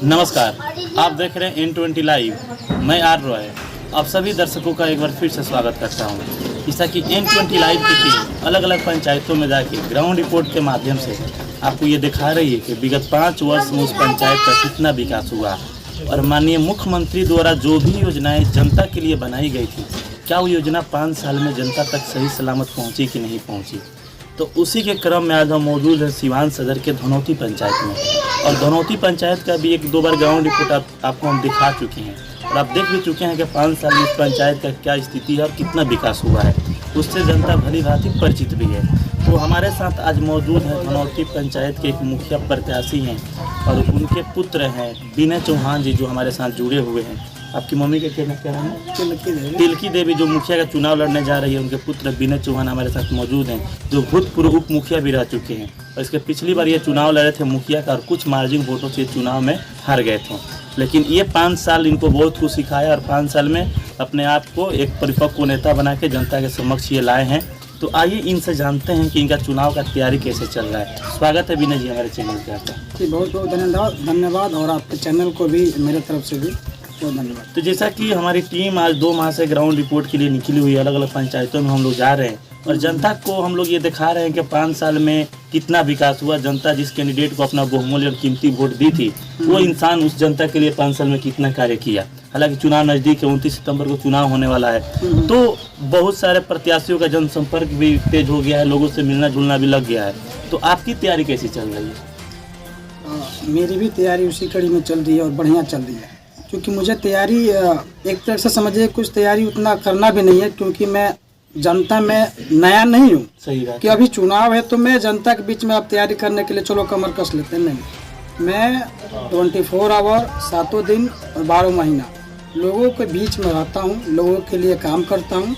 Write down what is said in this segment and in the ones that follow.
नमस्कार, आप देख रहे हैं N20 लाइव। मैं आर रॉय आप सभी दर्शकों का एक बार फिर से स्वागत करता हूं। जैसा कि N20 लाइव की टीम अलग अलग पंचायतों में जाके ग्राउंड रिपोर्ट के माध्यम से आपको ये दिखा रही है कि विगत 5 वर्ष में उस पंचायत का कितना विकास हुआ और माननीय मुख्यमंत्री द्वारा जो भी योजनाएं जनता के लिए बनाई गई थी, क्या वो योजना 5 साल में जनता तक सही सलामत पहुँची कि नहीं पहुँची। तो उसी के क्रम में आज हम मौजूद हैं सिवान सदर के धनौती पंचायत में। और धनौती पंचायत का भी 1-2 बार ग्राउंड रिपोर्ट आपको हम दिखा चुके हैं और आप देख भी चुके हैं कि 5 साल में इस पंचायत का क्या स्थिति है और कितना विकास हुआ है। उससे जनता भली भांति परिचित भी है। तो हमारे साथ आज मौजूद है धनौती पंचायत के एक मुखिया प्रत्याशी हैं और उनके पुत्र हैं विनय चौहान जी, जो हमारे साथ जुड़े हुए हैं। आपकी मम्मी का क्या नाम है? तिलकी देवी, जो मुखिया का चुनाव लड़ने जा रही है। उनके पुत्र विनय चौहान हमारे साथ मौजूद हैं, जो भूतपूर्व उप मुखिया भी रह चुके हैं और इसके पिछली बार ये चुनाव लड़े थे मुखिया का और कुछ मार्जिन वोटों से चुनाव में हार गए थे। लेकिन ये 5 साल इनको बहुत कुछ सिखाया और 5 साल में अपने आप को एक परिपक्व नेता बना के जनता के समक्ष ये लाए हैं। तो आइए इनसे जानते हैं कि इनका चुनाव का तैयारी कैसे चल रहा है। स्वागत है विनय जी हमारे चैनल पे आपका। जी बहुत बहुत धन्यवाद और आपके चैनल को भी मेरे तरफ से भी बहुत धन्यवाद। तो जैसा कि हमारी टीम आज 2 माह से ग्राउंड रिपोर्ट के लिए निकली हुई है, अलग अलग पंचायतों में हम लोग जा रहे हैं और जनता को हम लोग ये दिखा रहे हैं कि 5 साल में कितना विकास हुआ। जनता जिस कैंडिडेट को अपना बहुमूल्य और कीमती वोट दी थी, वो इंसान उस जनता के लिए 5 साल में कितना कार्य किया। हालांकि चुनाव नज़दीक है, 29 सितंबर को चुनाव होने वाला है, तो बहुत सारे प्रत्याशियों का जनसंपर्क भी तेज हो गया है, लोगों से मिलना जुलना भी लग गया है। तो आपकी तैयारी कैसी चल रही है? मेरी भी तैयारी उसी कड़ी में चल रही है और बढ़िया चल रही है, क्योंकि मुझे तैयारी एक तरह से समझिए कुछ तैयारी उतना करना भी नहीं है, क्योंकि मैं जनता में नया नहीं हूँ। सही बात कि अभी चुनाव है तो मैं जनता के बीच में आप तैयारी करने के लिए चलो कमर कस लेते हैं। नहीं, मैं 24 आवर 7 दिन और 12 महीना लोगों के बीच में रहता हूँ, लोगों के लिए काम करता हूँ।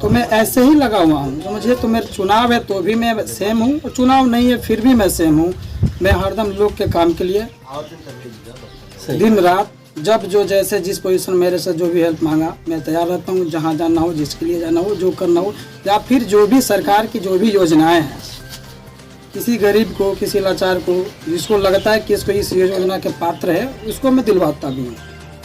तो मैं ऐसे ही लगा हुआ हूँ, समझिए। तो मेरे चुनाव है तो भी मैं सेम हूँ और चुनाव नहीं है फिर भी मैं सेम हूँ। मैं हरदम लोग के काम के लिए दिन रात जब जो जैसे जिस पोजीशन मेरे से जो भी हेल्प मांगा मैं तैयार रहता हूँ। जहाँ जाना हो, जिसके लिए जाना हो, जो करना हो, या फिर जो भी सरकार की जो भी योजनाएं हैं, किसी गरीब को, किसी लाचार को, जिसको लगता है कि इसको इस योजना के पात्र है, उसको मैं दिलवाता भी हूँ।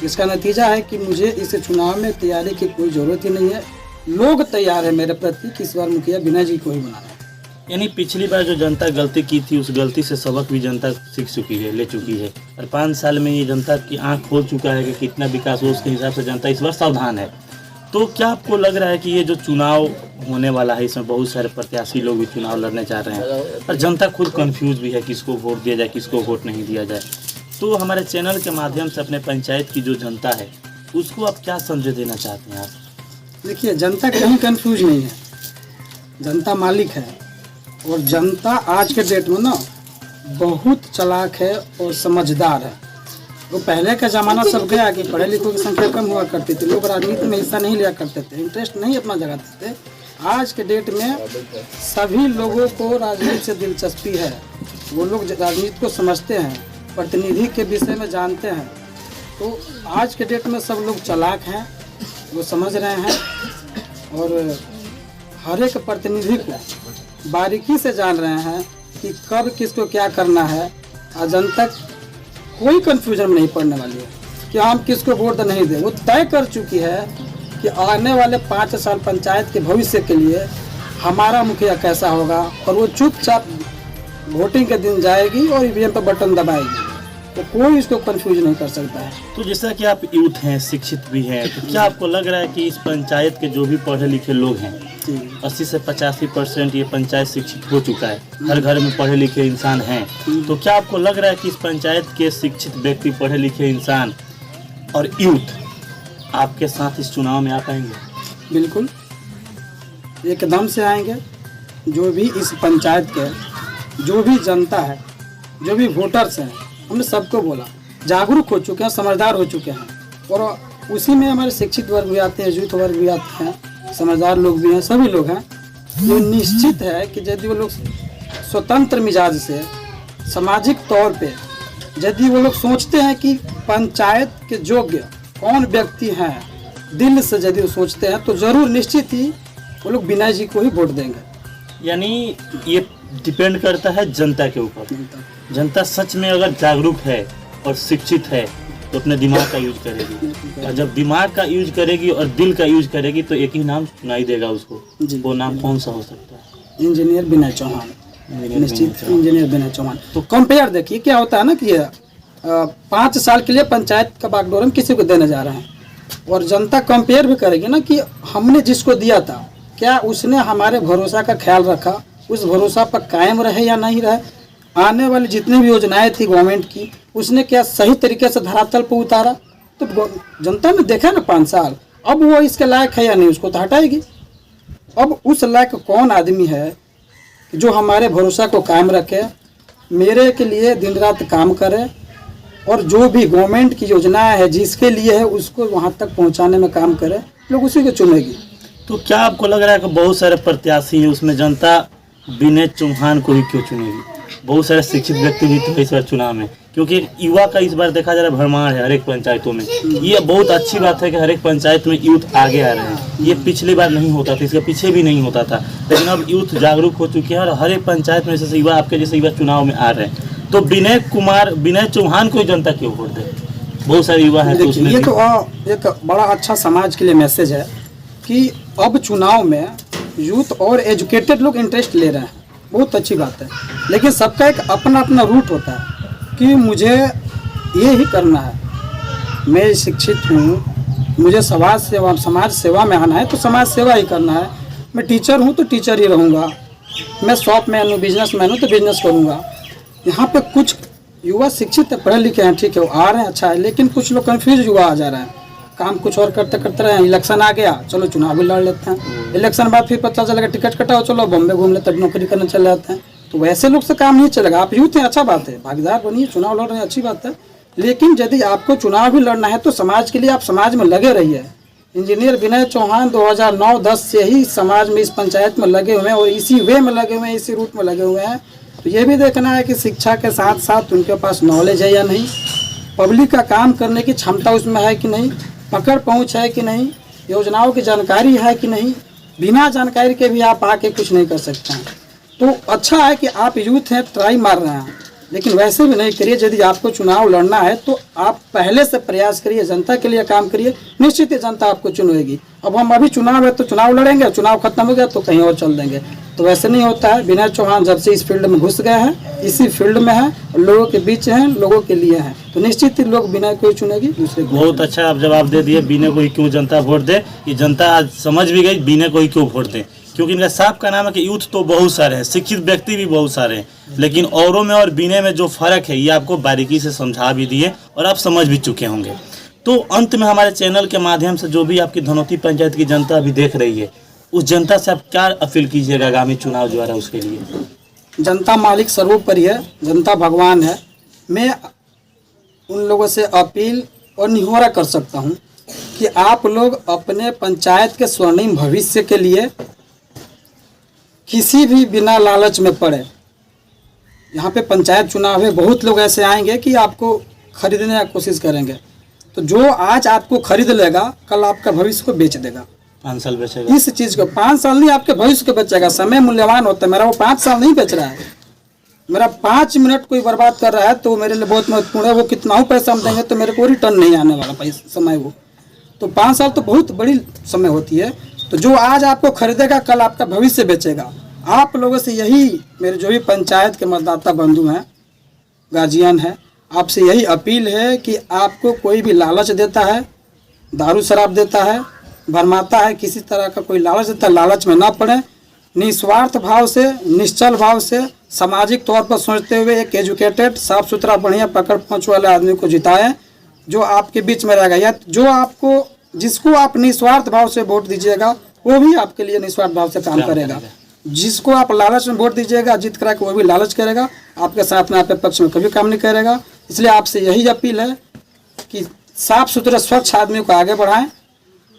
इसका नतीजा है कि मुझे इस चुनाव में तैयारी की कोई ज़रूरत ही नहीं है। लोग तैयार है मेरे प्रति कि इस बार मुखिया विनय जी को ही बनाना है। यानी पिछली बार जो जनता गलती की थी, उस गलती से सबक भी जनता सीख चुकी है, ले चुकी है और 5 साल में ये जनता की आंख खोल चुका है कि कितना विकास हो। उसके हिसाब से जनता इस बार सावधान है। तो क्या आपको लग रहा है कि ये जो चुनाव होने वाला है, इसमें बहुत सारे प्रत्याशी लोग भी चुनाव लड़ने जा रहे हैं और जनता खुद कंफ्यूज भी है, किसको वोट दिया जाए, किसको वोट नहीं दिया जाए। तो हमारे चैनल के माध्यम से अपने पंचायत की जो जनता है उसको आप क्या संदेश देना चाहते हैं आप? देखिए, जनता कहीं कंफ्यूज नहीं है, जनता मालिक है और जनता आज के डेट में ना बहुत चालाक है और समझदार है। वो पहले का ज़माना सब गया कि पढ़े लिखों की संख्या कम हुआ करती थी, लोग राजनीति में हिस्सा नहीं लिया करते थे, इंटरेस्ट नहीं अपना जगाते थे। आज के डेट में सभी लोगों को राजनीति से दिलचस्पी है, वो लोग राजनीति को समझते हैं, प्रतिनिधि के विषय में जानते हैं। तो आज के डेट में सब लोग चालाक हैं, वो समझ रहे हैं और हर एक प्रतिनिधि को बारीकी से जान रहे हैं कि कब किसको क्या करना है। और जनता कोई कंफ्यूजन में नहीं पड़ने वाली है कि हम किसको वोट नहीं दें। वो तय कर चुकी है कि आने वाले 5 साल पंचायत के भविष्य के लिए हमारा मुखिया कैसा होगा, और वो चुपचाप वोटिंग के दिन जाएगी और ईवीएम पर बटन दबाएगी। तो कोई इसको कंफ्यूज नहीं कर सकता है। तो जैसा कि आप यूथ हैं, शिक्षित भी हैं, तो क्या आपको लग रहा है कि इस पंचायत के जो भी पढ़े लिखे लोग हैं, 80 से 85% ये पंचायत शिक्षित हो चुका है, हर घर में पढ़े लिखे इंसान हैं, तो क्या आपको लग रहा है कि इस पंचायत के शिक्षित व्यक्ति, पढ़े लिखे इंसान और यूथ आपके साथ इस चुनाव में आ पाएंगे? बिल्कुल, एकदम से आएंगे। जो भी इस पंचायत के जो भी जनता है, जो भी वोटर्स हैं, हमने सबको बोला, जागरूक हो चुके हैं, समझदार हो चुके हैं। और उसी में हमारे शिक्षित वर्ग भी आते हैं, यूथ वर्ग भी आते हैं, समझदार लोग भी हैं, सभी लोग हैं। जो निश्चित है कि यदि वो लोग स्वतंत्र मिजाज से, सामाजिक तौर पे यदि वो लोग सोचते हैं कि पंचायत के योग्य कौन व्यक्ति हैं, दिल से यदि वो सोचते हैं, तो ज़रूर निश्चित ही वो लोग विनय जी को ही वोट देंगे। यानी ये डिपेंड करता है जनता के ऊपर। जनता सच में अगर जागरूक है और शिक्षित है तो अपने दिमाग का यूज करेगी, और जब दिमाग का यूज करेगी और दिल का यूज करेगी तो एक ही नाम सुनाई देगा उसको। वो नाम कौन सा हो सकता है? इंजीनियर विनय चौहान। निश्चित इंजीनियर विनय चौहान। तो कंपेयर देखिए क्या होता है ना कि 5 साल के लिए पंचायत का बागडोर हम किसी को देने जा रहे हैं, और जनता कंपेयर भी करेगी ना कि हमने जिसको दिया था क्या उसने हमारे भरोसा का ख्याल रखा, उस भरोसा पर कायम रहे या नहीं रहे, आने वाली जितनी भी योजनाएं थी गवर्नमेंट की उसने क्या सही तरीके से धरातल पर उतारा। तो जनता ने देखा ना 5 साल, अब वो इसके लायक है या नहीं उसको तो हटाएगी। अब उस लायक कौन आदमी है जो हमारे भरोसा को कायम रखे, मेरे के लिए दिन रात काम करे, और जो भी गवर्नमेंट की योजना है जिसके लिए है उसको वहाँ तक पहुँचाने में काम करे, लोग उसी को चुनेगी। तो क्या आपको लग रहा है कि बहुत सारे प्रत्याशी हैं उसमें जनता विनय चौहान को ही क्यों चुनेगी? बहुत सारे शिक्षित व्यक्ति भी थे इस बार चुनाव में, क्योंकि युवा का इस बार देखा जा रहा है भरमार है हर एक पंचायतों में। ये बहुत अच्छी बात है कि हर एक पंचायत में यूथ आगे आ रहे हैं। ये पिछली बार नहीं होता था, इसके पीछे भी नहीं होता था, लेकिन अब यूथ जागरूक हो चुके हैं और हर एक पंचायत में जैसे युवा आपके जैसे युवा चुनाव में आ रहे हैं। तो विनय चौहान को जनता क्यों वोट दे? बहुत सारे युवा हैं। ये तो एक बड़ा अच्छा समाज के लिए मैसेज है कि अब चुनाव में यूथ और एजुकेटेड लोग इंटरेस्ट ले रहे हैं, बहुत अच्छी बात है। लेकिन सबका एक अपना अपना रूट होता है कि मुझे ये ही करना है, मैं शिक्षित हूँ, मुझे समाज सेवा में आना है तो समाज सेवा ही करना है। मैं टीचर हूँ तो टीचर ही रहूँगा, मैं शॉप मैन हूँ, बिजनेस मैन हूँ तो बिजनेस करूँगा। यहाँ पे कुछ युवा शिक्षित है, पढ़े लिखे हैं, ठीक है, वो आ रहे हैं, अच्छा है, लेकिन कुछ लोग कंफ्यूज युवा आ जा रहे हैं, काम कुछ और करते करते रहे। इलेक्शन आ गया, चलो चुनाव भी लड़ लेते हैं, इलेक्शन बाद फिर पता चलेगा टिकट कटाओ, चलो बॉम्बे घूम लेते, नौकरी करने चले जाते हैं। तो वैसे लोग से काम नहीं चलेगा। आप यूथ हैं, अच्छा बात है, भागीदार बनिए, चुनाव लड़ रहे हैं, अच्छी बात है, लेकिन यदि आपको चुनाव भी लड़ना है तो समाज के लिए आप समाज में लगे रहिए। इंजीनियर विनय चौहान 2009-10 से ही समाज में, इस पंचायत में लगे हुए हैं और इसी वे में लगे हुए हैं, इसी रूट में लगे हुए हैं। तो ये भी देखना है कि शिक्षा के साथ साथ उनके पास नॉलेज है या नहीं, पब्लिक का काम करने की क्षमता उसमें है कि नहीं, पकड़ पहुंच है कि नहीं, योजनाओं की जानकारी है कि नहीं। बिना जानकारी के भी आप आके कुछ नहीं कर सकते हैं। तो अच्छा है कि आप यूथ हैं, ट्राई मार रहे हैं, लेकिन वैसे भी नहीं करिए। यदि आपको चुनाव लड़ना है तो आप पहले से प्रयास करिए, जनता के लिए काम करिए, निश्चित ही जनता आपको चुनेगी। अब हम अभी चुनाव है तो चुनाव लड़ेंगे, चुनाव खत्म हो गया तो कहीं और चल देंगे, तो वैसे नहीं होता है। विनय चौहान जब से इस फील्ड में घुस गए हैं, इसी फील्ड में है, लोगों के बीच हैं, लोगों के लिए हैं, तो निश्चित ही लोग विनय को ही चुनेगी, दूसरे को। बहुत अच्छा आप जवाब दे दिए, विनय को ही क्यों जनता वोट दे। ये जनता आज समझ भी गई विनय को ही क्यों वोट दे, क्योंकि इनका साफ का नाम है कि यूथ तो बहुत सारे हैं, शिक्षित व्यक्ति भी बहुत सारे हैं, लेकिन औरों में और विनय में जो फर्क है ये आपको बारीकी से समझा भी दिए और आप समझ भी चुके होंगे। तो अंत में हमारे चैनल के माध्यम से जो भी आपकी धनौती पंचायत की जनता अभी देख रही है, उस जनता से आप क्या अपील कीजिएगा आगामी चुनाव जो आ रहा है उसके लिए? जनता मालिक सर्वोपरि है, जनता भगवान है। मैं उन लोगों से अपील और निहोरा कर सकता हूं कि आप लोग अपने पंचायत के स्वर्णिम भविष्य के लिए किसी भी बिना लालच में पड़े। यहाँ पे पंचायत चुनाव है, बहुत लोग ऐसे आएंगे कि आपको खरीदने की कोशिश करेंगे, तो जो आज आपको खरीद लेगा कल आपका भविष्य को बेच देगा। 5 साल बेचेगा इस चीज़ को, 5 साल नहीं, आपके भविष्य को बेचेगा। समय मूल्यवान होता है, मेरा वो 5 साल नहीं बेच रहा है, मेरा 5 मिनट कोई बर्बाद कर रहा है तो मेरे लिए बहुत महत्वपूर्ण है। वो कितना ही पैसा हम देंगे तो मेरे को रिटर्न नहीं आने वाला पैसा समय वो, तो 5 साल तो बहुत बड़ी समय होती है। तो जो आज आपको खरीदेगा कल आपका भविष्य बेचेगा। आप लोगों से यही, मेरे जो भी पंचायत के मतदाता बंधु हैं, गार्जियन हैं, आपसे यही अपील है कि आपको कोई भी लालच देता है, दारू शराब देता है, भरमाता है, किसी तरह का कोई लालच देता है, लालच में ना पड़े। निस्वार्थ भाव से, निश्चल भाव से, सामाजिक तौर पर सोचते हुए एक एजुकेटेड, साफ सुथरा, बढ़िया पकड़ पहुँच वाले आदमी को जिताएं जो आपके बीच में रहेगा। या जो आपको, जिसको आप निस्वार्थ भाव से वोट दीजिएगा वो भी आपके लिए निस्वार्थ भाव से काम करेगा। जिसको आप लालच में वोट दीजिएगा, जीत करा के वो भी लालच करेगा, आपके साथ में, आपके पक्ष में कभी काम नहीं करेगा। इसलिए आपसे यही अपील है कि साफ सुथरे स्वच्छ आदमी को आगे बढ़ाएं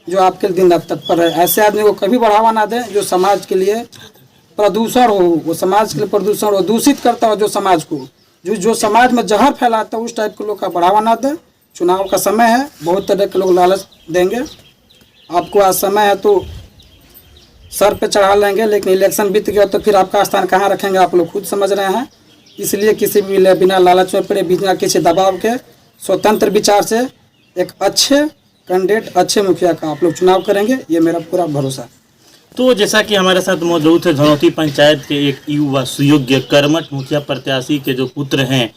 जो आपके दिन रात तत्पर है। ऐसे आदमी को कभी बढ़ावा ना दें जो समाज के लिए प्रदूषण हो, वो समाज के लिए प्रदूषण हो, दूषित करता हो जो समाज को, जो समाज में जहर फैलाता है, उस टाइप के लोग का बढ़ावा ना दें। चुनाव का समय है, बहुत तरह के लोग लालच देंगे आपको। आज समय है तो सर पे चढ़ा लेंगे, लेकिन इलेक्शन बीत गया तो फिर आपका स्थान कहाँ रखेंगे आप लोग खुद समझ रहे हैं। इसलिए किसी भी बिना लालच में पड़े, बिना किसी दबाव के स्वतंत्र विचार से एक अच्छे कैंडिडेट, अच्छे मुखिया का आप लोग चुनाव करेंगे, ये मेरा पूरा भरोसा है। तो जैसा कि हमारे साथ मौजूद है धनौती पंचायत के एक युवा सुयोग्य कर्मठ मुखिया प्रत्याशी के जो पुत्र हैं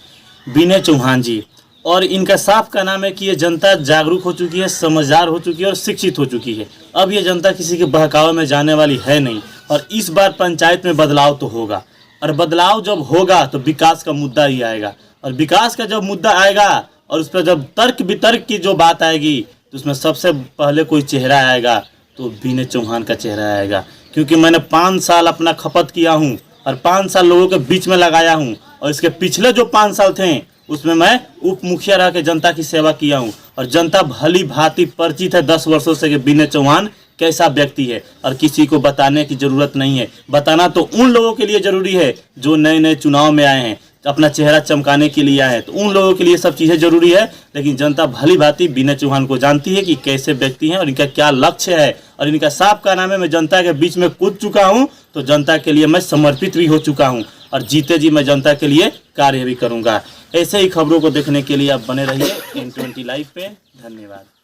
विनय चौहान जी, और इनका साफ का नाम है कि ये जनता जागरूक हो चुकी है, समझदार हो चुकी है और शिक्षित हो चुकी है। अब ये जनता किसी के बहकावे में जाने वाली है नहीं, और इस बार पंचायत में बदलाव तो होगा, और बदलाव जब होगा तो विकास का मुद्दा ही आएगा, और विकास का जब मुद्दा आएगा और उस पर जब तर्क वितर्क की जो बात आएगी तो उसमें सबसे पहले कोई चेहरा आएगा तो विनय चौहान का चेहरा आएगा। क्योंकि मैंने 5 साल अपना खपत किया हूँ और 5 साल लोगों के बीच में लगाया हूँ, और इसके पिछले जो 5 साल थे उसमें मैं उप मुखिया रह के जनता की सेवा किया हूँ, और जनता भली भांति परिचित है 10 वर्षों से कि विनय चौहान कैसा व्यक्ति है, और किसी को बताने की ज़रूरत नहीं है। बताना तो उन लोगों के लिए ज़रूरी है जो नए नए चुनाव में आए हैं, अपना चेहरा चमकाने के लिए आए हैं, तो उन लोगों के लिए सब चीज़ें ज़रूरी है। लेकिन जनता भली भांति विनय चौहान को जानती है कि कैसे व्यक्ति हैं और इनका क्या लक्ष्य है, और इनका साफ का नाम है मैं जनता के बीच में कूद चुका हूँ, तो जनता के लिए मैं समर्पित भी हो चुका हूँ, और जीते जी मैं जनता के लिए कार्य भी करूँगा। ऐसे ही खबरों को देखने के लिए आप बने रहिए N20 लाइव पे। धन्यवाद।